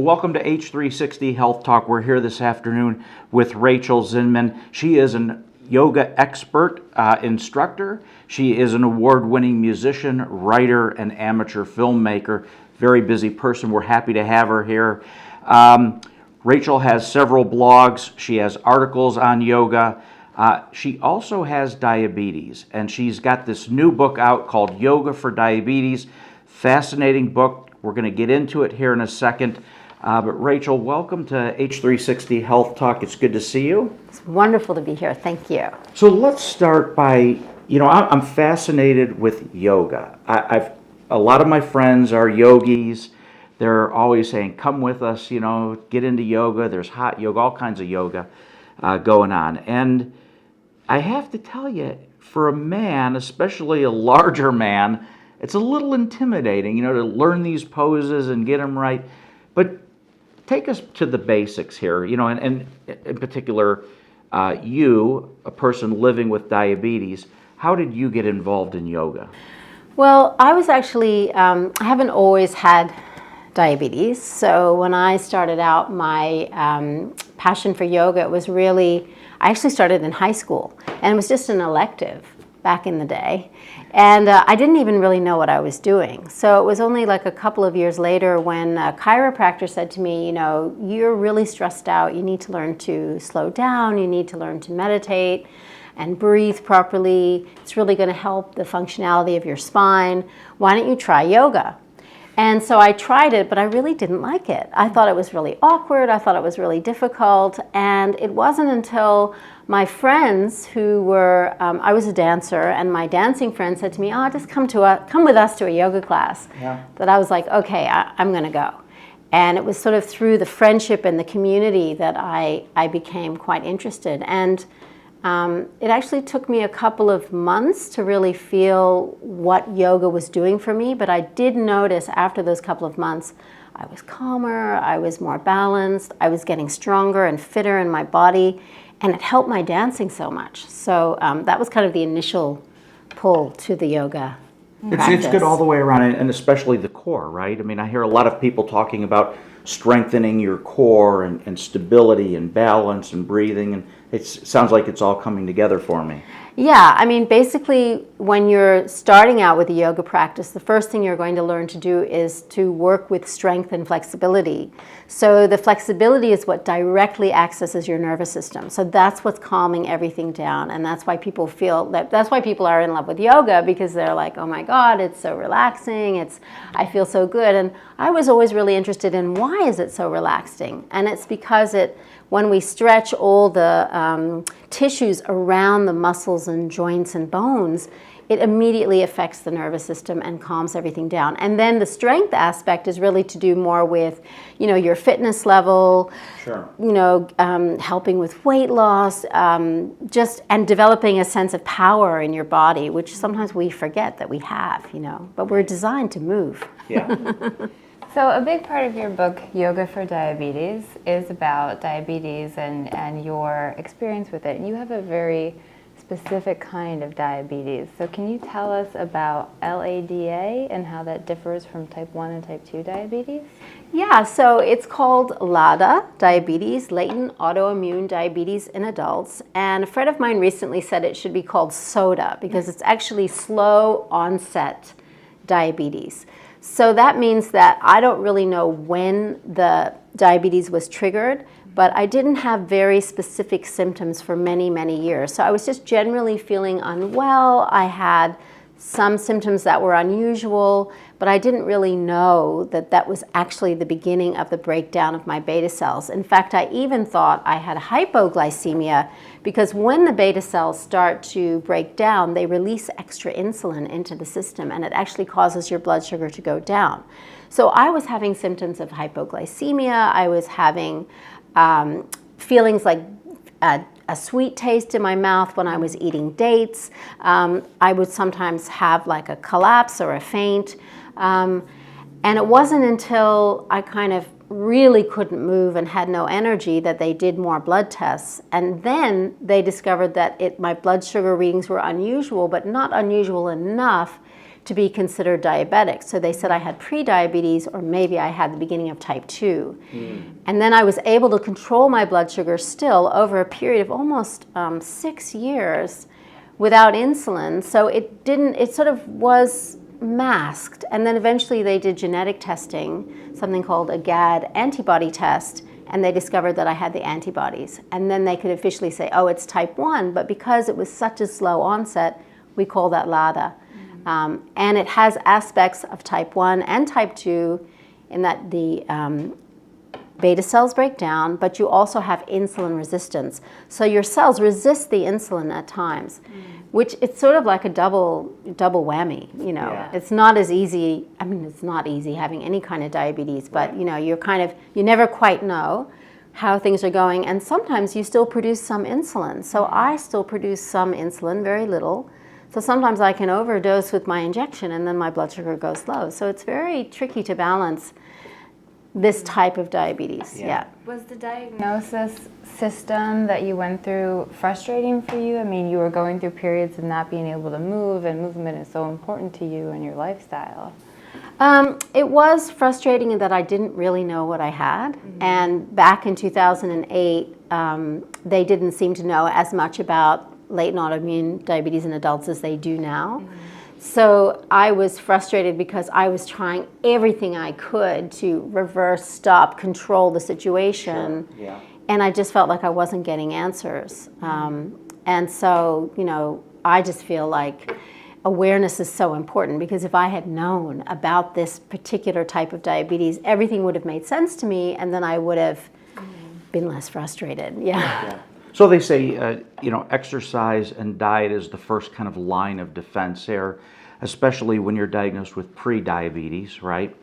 welcome to H360 Health Talk. We're here this afternoon with Rachel Zinman. She is an yoga expert, instructor. She is an award-winning musician, writer, and amateur filmmaker. Very busy person. We're happy to have her here. Rachel has several blogs. She has articles on yoga. She also has diabetes, and she's got this new book out called Yoga for Diabetes. Fascinating book. We're going to get into it here in a second. But Rachel, welcome to H360 Health Talk. It's good to see you. It's wonderful to be here. Thank you. So let's start by, I'm fascinated with yoga. A lot of my friends are yogis. They're always saying, come with us, get into yoga. There's hot yoga, all kinds of yoga going on. And I have to tell you, for a man, especially a larger man, it's a little intimidating, to learn these poses and get them right. But take us to the basics here, and in particular, you, a person living with diabetes, how did you get involved in yoga? Well, I was actually, I haven't always had diabetes. So when I started out, my passion for yoga, it was really, I actually started in high school, and it was just an elective back in the day. And I didn't even really know what I was doing. So it was only like a couple of years later when a chiropractor said to me, you're really stressed out. You need to learn to slow down. You need to learn to meditate and breathe properly. It's really going to help the functionality of your spine. Why don't you try yoga? And so I tried it, but I really didn't like it. I thought it was really awkward. I thought it was really difficult. And it wasn't until my friends who were, I was a dancer, and my dancing friend said to me, just come with us to a yoga class. Yeah. That I was like, okay, I'm going to go. And it was sort of through the friendship and the community that I became quite interested. And it actually took me a couple of months to really feel what yoga was doing for me, but I did notice after those couple of months, I was calmer, I was more balanced, I was getting stronger and fitter in my body, and it helped my dancing so much. So that was kind of the initial pull to the yoga practice. It's good all the way around, and especially the core, right? I mean, I hear a lot of people talking about strengthening your core and stability and balance and breathing, and it sounds like it's all coming together for me. Yeah, I mean, basically, when you're starting out with a yoga practice, the first thing you're going to learn to do is to work with strength and flexibility. So the flexibility is what directly accesses your nervous system. So that's what's calming everything down, and that's why people that's why people are in love with yoga, because they're like, oh my God, it's so relaxing. I feel so good. And I was always really interested in why is it so relaxing? And it's because when we stretch all the tissues around the muscles and joints and bones, it immediately affects the nervous system and calms everything down. And then the strength aspect is really to do more with, your fitness level, sure. Helping with weight loss, and developing a sense of power in your body, which sometimes we forget that we have, but we're designed to move. Yeah. So a big part of your book, Yoga for Diabetes, is about diabetes and your experience with it. You have a very specific kind of diabetes. So can you tell us about LADA and how that differs from type 1 and type 2 diabetes? Yeah, so it's called LADA, diabetes, Latent Autoimmune Diabetes in adults. And a friend of mine recently said it should be called SODA because it's actually slow onset diabetes. So that means that I don't really know when the diabetes was triggered, but I didn't have very specific symptoms for many, many years. So I was just generally feeling unwell. I had some symptoms that were unusual, but I didn't really know that that was actually the beginning of the breakdown of my beta cells. In fact, I even thought I had hypoglycemia because when the beta cells start to break down, they release extra insulin into the system, and it actually causes your blood sugar to go down. So I was having symptoms of hypoglycemia. I was having feelings like a sweet taste in my mouth when I was eating dates. I would sometimes have like a collapse or a faint. And it wasn't until I kind of really couldn't move and had no energy that they did more blood tests. And then they discovered that my blood sugar readings were unusual, but not unusual enough to be considered diabetic. So they said I had pre-diabetes, or maybe I had the beginning of type 2. And then I was able to control my blood sugar still over a period of almost 6 years without insulin. So it sort of was masked. And then eventually they did genetic testing, something called a GAD antibody test, and they discovered that I had the antibodies. And then they could officially say, oh, it's type 1, but because it was such a slow onset, we call that LADA. And it has aspects of type 1 and type 2 in that the beta cells break down, but you also have insulin resistance. So your cells resist the insulin at times, which it's sort of like a double whammy, you know. Yeah. It's not as easy, I mean, it's not easy having any kind of diabetes, but you know, you never quite know how things are going, and sometimes you still produce some insulin. So I still produce some insulin, very little. So sometimes I can overdose with my injection and then my blood sugar goes low. So it's very tricky to balance this type of diabetes. Yeah. Was the diagnosis system that you went through frustrating for you? I mean, you were going through periods of not being able to move, and movement is so important to you and your lifestyle. It was frustrating in that I didn't really know what I had. And back in 2008, they didn't seem to know as much about latent autoimmune diabetes in adults as they do now. So I was frustrated because I was trying everything I could to reverse, stop, control the situation. Sure. Yeah. And I just felt like I wasn't getting answers. And so, you know, I just feel like awareness is so important, because if I had known about this particular type of diabetes, everything would have made sense to me, and then I would have been less frustrated. Yeah. So they say, you know, exercise and diet is the first kind of line of defense there, especially when you're diagnosed with pre-diabetes, right?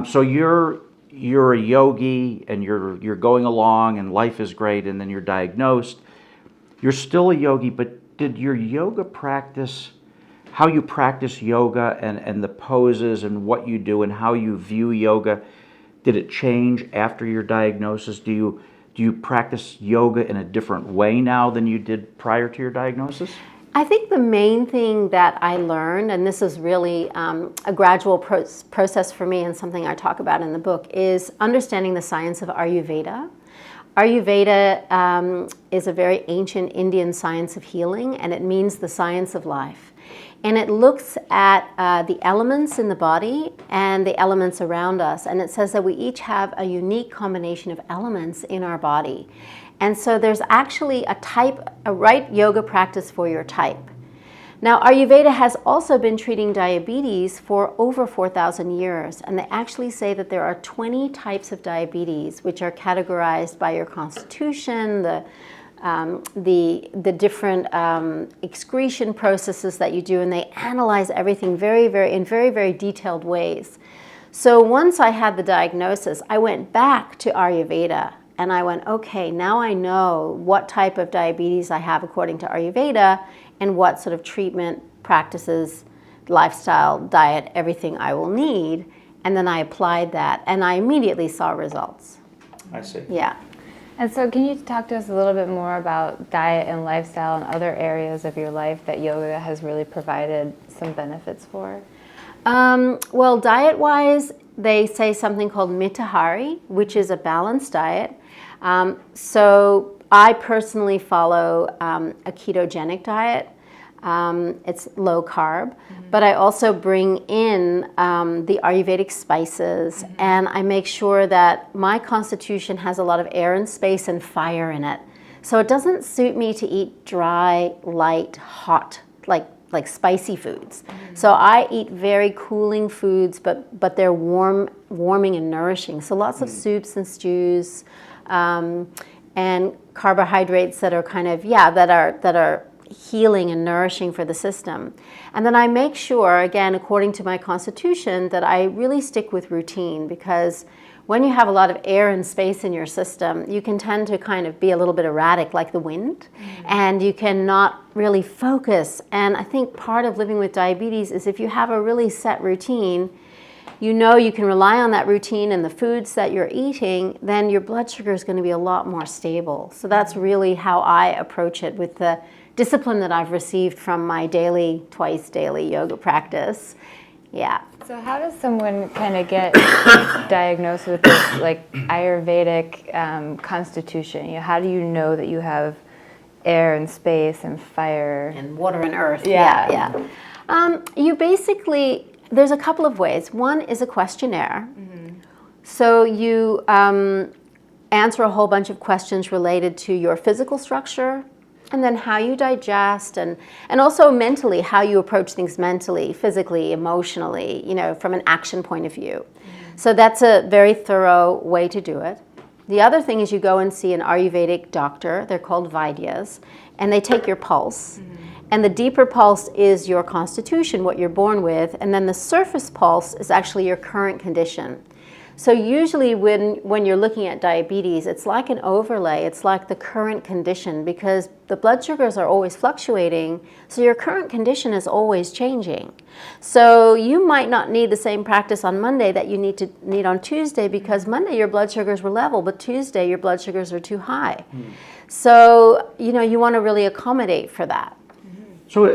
So you're a yogi and you're going along and life is great, and then you're diagnosed. You're still a yogi, but did your yoga practice, how you practice yoga and the poses and what you do and how you view yoga, did it change after your diagnosis? Do you practice yoga in a different way now than you did prior to your diagnosis? I think the main thing that I learned, and this is really a gradual process for me and something I talk about in the book, is understanding the science of Ariyavada. Ariyavada is a very ancient Indian science of healing, and it means the science of life. And it looks at the elements in the body and the elements around us. And it says that we each have a unique combination of elements in our body. And so there's actually a right yoga practice for your type. Now, Ariyavada has also been treating diabetes for over 4,000 years. And they actually say that there are 20 types of diabetes, which are categorized by your constitution, the different excretion processes that you do, and they analyze everything in very detailed ways. So once I had the diagnosis, I went back to Ariyavada and I went, okay, now I know what type of diabetes I have according to Ariyavada and what sort of treatment practices, lifestyle, diet, everything I will need. And then I applied that and I immediately saw results. I see. Yeah. And so can you talk to us a little bit more about diet and lifestyle and other areas of your life that yoga has really provided some benefits for? Well, diet-wise, they say something called mitahari, which is a balanced diet. So I personally follow a ketogenic diet. It's low carb, but I also bring in the Ayurvedic spices, and I make sure that my constitution has a lot of air and space and fire in it. So it doesn't suit me to eat dry, light, hot, like spicy foods. So I eat very cooling foods, but they're warming and nourishing. So lots of soups and stews, and carbohydrates that are kind of, that are healing and nourishing for the system. And then I make sure, again, according to my constitution, that I really stick with routine, because when you have a lot of air and space in your system, you can tend to kind of be a little bit erratic like the wind, and you cannot really focus. And I think part of living with diabetes is if you have a really set routine, you know you can rely on that routine and the foods that you're eating, then your blood sugar is going to be a lot more stable. So that's really how I approach it with the discipline that I've received from my twice daily yoga practice. Yeah. So how does someone kind of get diagnosed with this like Ayurvedic constitution? How do you know that you have air and space and fire And water and earth. Yeah. You basically, there's a couple of ways. One is a questionnaire. So you answer a whole bunch of questions related to your physical structure, and then how you digest, and also mentally, how you approach things mentally, physically, emotionally, from an action point of view. So that's a very thorough way to do it. The other thing is you go and see an Ayurvedic doctor. They're called Vaidyas, and they take your pulse. And the deeper pulse is your constitution, what you're born with, and then the surface pulse is actually your current condition. So usually when you're looking at diabetes, it's like an overlay. It's like the current condition, because the blood sugars are always fluctuating, so your current condition is always changing. So you might not need the same practice on Monday that you need on Tuesday, because Monday your blood sugars were level, but Tuesday your blood sugars are too high. So you want to really accommodate for that. So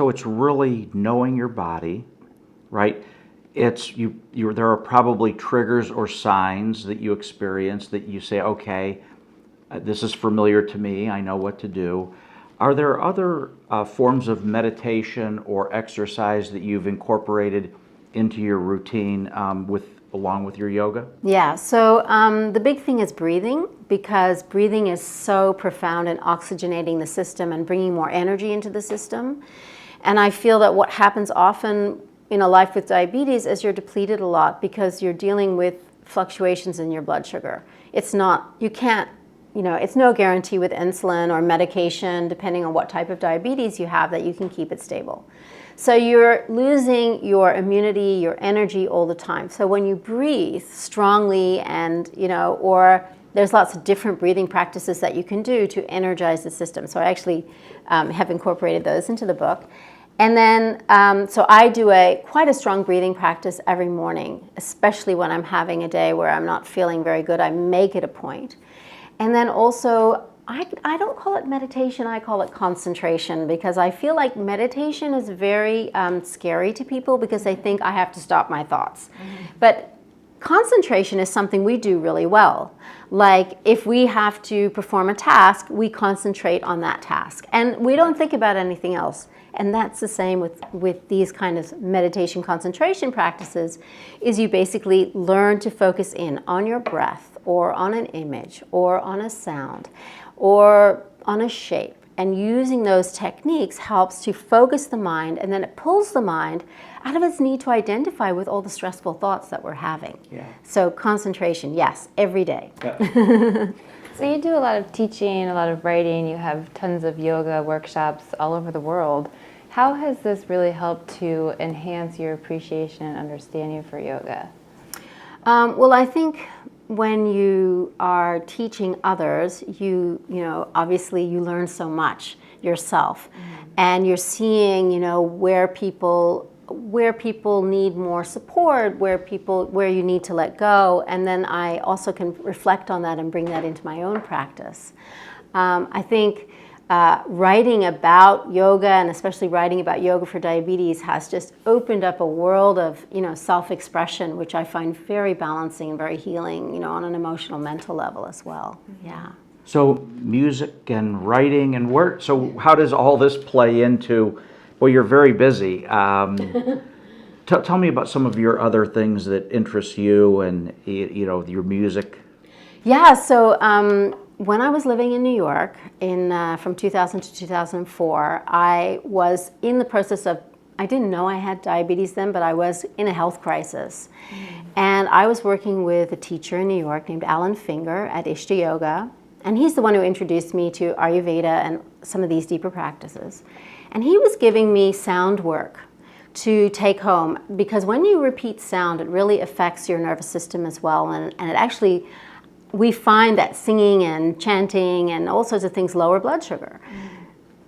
it's really knowing your body, right? There are probably triggers or signs that you experience that you say, okay, this is familiar to me, I know what to do. Are there other forms of meditation or exercise that you've incorporated into your routine along with your yoga? Yeah, so the big thing is breathing, because breathing is so profound in oxygenating the system and bringing more energy into the system. And I feel that what happens often in a life with diabetes is you're depleted a lot, because you're dealing with fluctuations in your blood sugar. It's no guarantee with insulin or medication, depending on what type of diabetes you have, that you can keep it stable. So you're losing your immunity, your energy all the time. So when you breathe strongly or there's lots of different breathing practices that you can do to energize the system. So I actually have incorporated those into the book. And then, so I do quite a strong breathing practice every morning, especially when I'm having a day where I'm not feeling very good. I make it a point. And then also, I don't call it meditation, I call it concentration, because I feel like meditation is very scary to people, because they think I have to stop my thoughts. But concentration is something we do really well. Like if we have to perform a task, we concentrate on that task, and we don't think about anything else. And that's the same with these kind of meditation concentration practices, is you basically learn to focus in on your breath, or on an image, or on a sound, or on a shape. And using those techniques helps to focus the mind, and then it pulls the mind out of its need to identify with all the stressful thoughts that we're having. Yeah. So concentration, yes, every day. Yeah. So you do a lot of teaching, a lot of writing, you have tons of yoga workshops all over the world. How has this really helped to enhance your appreciation and understanding for yoga? Well, I think when you are teaching others, obviously you learn so much yourself, and you're seeing, where people need more support, where you need to let go, and then I also can reflect on that and bring that into my own practice. I think writing about yoga, and especially writing about yoga for diabetes, has just opened up a world of self-expression, which I find very balancing and very healing, on an emotional, mental level as well. Yeah. So music and writing and work. So how does all this play into? Well, you're very busy. Tell me about some of your other things that interest you, and your music. Yeah. So when I was living in New York from 2000 to 2004, I was in the process of, I didn't know I had diabetes then, but I was in a health crisis. And I was working with a teacher in New York named Alan Finger at Ishta Yoga. And he's the one who introduced me to Ariyavada and some of these deeper practices. And he was giving me sound work to take home, because when you repeat sound, it really affects your nervous system as well. And it actually, we find that singing and chanting and all sorts of things lower blood sugar.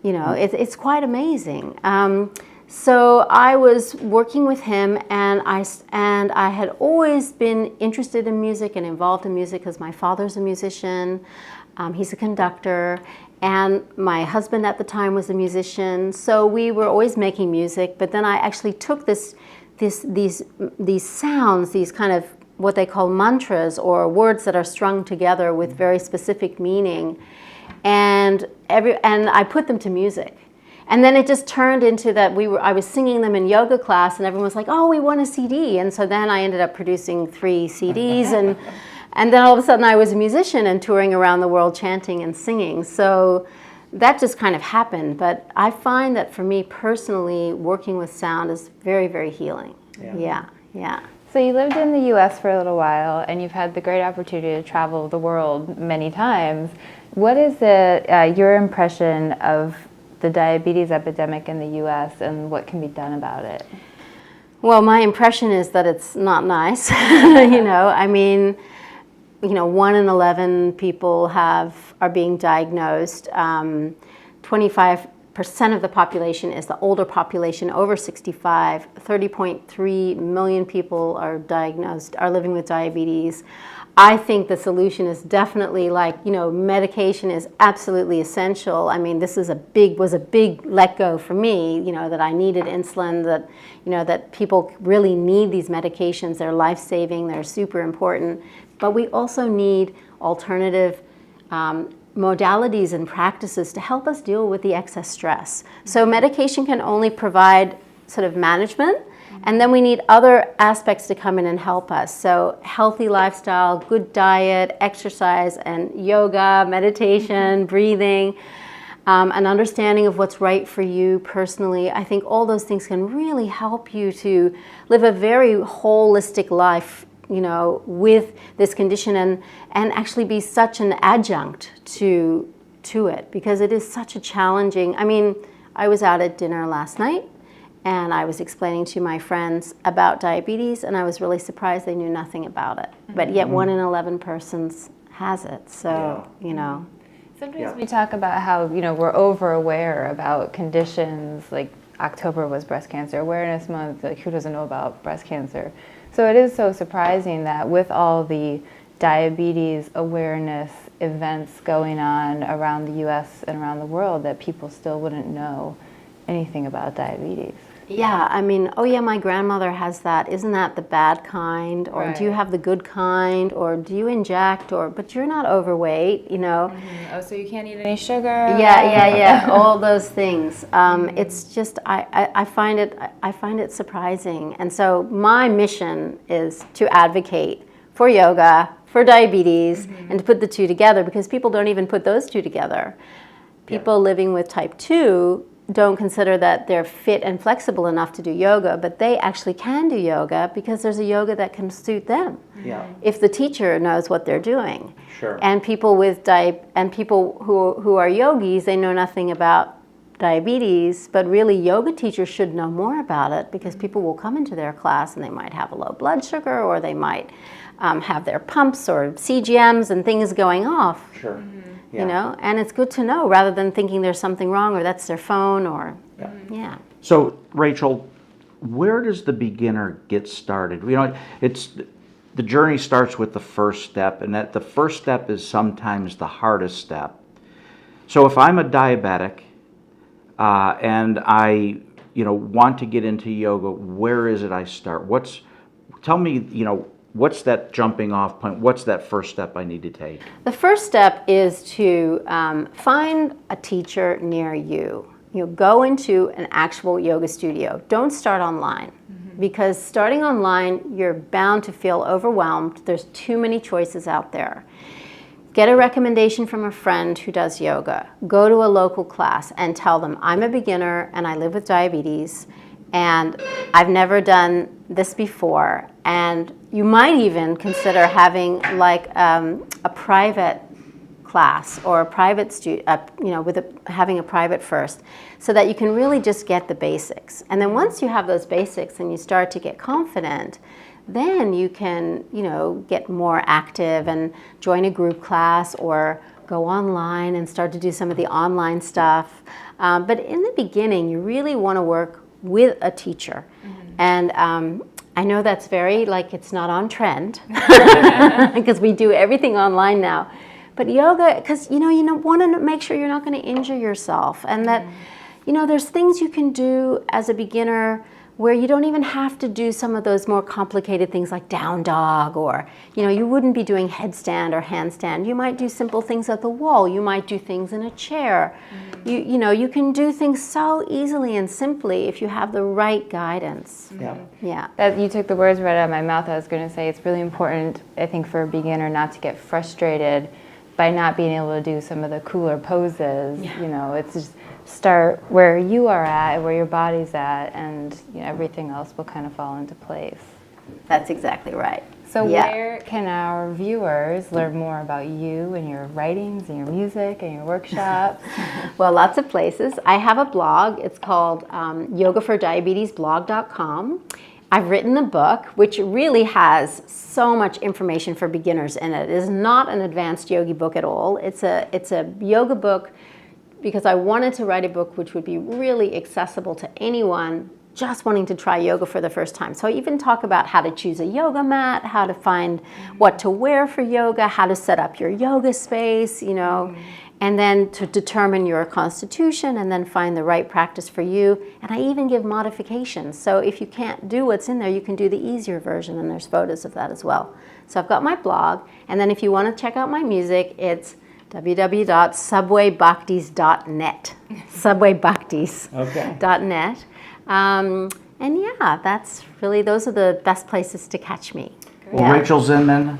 It's quite amazing. So I was working with him, and I had always been interested in music and involved in music because my father's a musician. He's a conductor, and my husband at the time was a musician. So we were always making music. But then I actually took these sounds, these kind of what they call mantras, or words that are strung together with very specific meaning, and I put them to music. And then it just turned into that I was singing them in yoga class, and everyone was like, "Oh, we want a CD." And so then I ended up producing 3 CDs, and then all of a sudden I was a musician and touring around the world chanting and singing. So that just kind of happened. But I find that for me personally, working with sound is very, very healing. Yeah. So you lived in the U.S. for a little while, and you've had the great opportunity to travel the world many times. What is your impression of the diabetes epidemic in the U.S. and what can be done about it? Well, my impression is that it's not nice. I mean, 1 in 11 people are being diagnosed. 25% of the population is the older population, over 65. 30.3 million people are living with diabetes. I think the solution is definitely medication is absolutely essential. I mean, this was a big let go for me, that I needed insulin, that people really need these medications. They're life-saving, they're super important. But we also need alternative modalities and practices to help us deal with the excess stress. So medication can only provide sort of management, and then we need other aspects to come in and help us. So healthy lifestyle, good diet, exercise, and yoga, meditation, breathing, an understanding of what's right for you personally. I think all those things can really help you to live a very holistic life, with this condition, and actually be such an adjunct to it, because it is such a challenging. I mean, I was out at dinner last night, and I was explaining to my friends about diabetes, and I was really surprised they knew nothing about it. But yet 1 in 11 persons has it. So, Sometimes we talk about how, we're over aware about conditions, like October was Breast Cancer Awareness Month, like who doesn't know about breast cancer? So it is so surprising that with all the diabetes awareness events going on around the U.S. and around the world, that people still wouldn't know anything about diabetes. Yeah, I mean, oh yeah, my grandmother has that. Isn't that the bad kind? Or do you have the good kind? Or do you inject? But you're not overweight, Oh, so you can't eat any sugar? Yeah. All those things. It's just I find it surprising, and so my mission is to advocate for yoga, for diabetes, and to put the two together, because people don't even put those two together. People living with type 2 don't consider that they're fit and flexible enough to do yoga, but they actually can do yoga because there's a yoga that can suit them. If the teacher knows what they're doing. Sure. And people who are yogis, they know nothing about diabetes, but really yoga teachers should know more about it, because people will come into their class and they might have a low blood sugar, or they might have their pumps or CGMs and things going off. Sure. And it's good to know, rather than thinking there's something wrong, or that's their phone, or So, Rachel, where does the beginner get started? The journey starts with the first step, and that the first step is sometimes the hardest step. So if I'm a diabetic and I want to get into yoga, where is it I start? Tell me, what's that jumping off point? What's that first step I need to take? The first step is to find a teacher near you. Go into an actual yoga studio. Don't start online, because starting online, you're bound to feel overwhelmed. There's too many choices out there. Get a recommendation from a friend who does yoga. Go to a local class and tell them, I'm a beginner and I live with diabetes, and I've never done this before. And you might even consider having a private class, or a private having a private first, so that you can really just get the basics. And then once you have those basics and you start to get confident, then you can get more active and join a group class, or go online and start to do some of the online stuff. But in the beginning, you really want to work with a teacher. And I know that's very, like, it's not on trend because we do everything online now. But yoga, because, you want to make sure you're not going to injure yourself, and that, there's things you can do as a beginner where you don't even have to do some of those more complicated things like down dog, or, you wouldn't be doing headstand or handstand. You might do simple things at the wall. You might do things in a chair. You can do things so easily and simply if you have the right guidance. Yeah. That you took the words right out of my mouth. I was going to say it's really important, I think, for a beginner not to get frustrated by not being able to do some of the cooler poses. It's just start where you are at, where your body's at, and everything else will kind of fall into place. That's exactly right. So where can our viewers learn more about you and your writings and your music and your workshops? Well, lots of places. I have a blog. It's called yogafordiabetesblog.com. I've written a book which really has so much information for beginners in it. It is not an advanced yogi book at all. It's a yoga book because I wanted to write a book which would be really accessible to anyone just wanting to try yoga for the first time. So I even talk about how to choose a yoga mat, how to find what to wear for yoga, how to set up your yoga space, and then to determine your constitution and then find the right practice for you. And I even give modifications. So if you can't do what's in there, you can do the easier version, and there's photos of that as well. So I've got my blog, and then if you want to check out my music, it's www.subwaybhaktis.net. Subwaybhaktis.net. And yeah, those are the best places to catch me. Well, Rachel Zinman,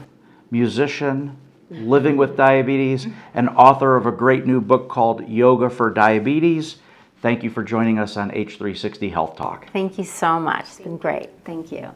musician, living with diabetes, and author of a great new book called Yoga for Diabetes. Thank you for joining us on H360 Health Talk. Thank you so much. It's been great. Thank you.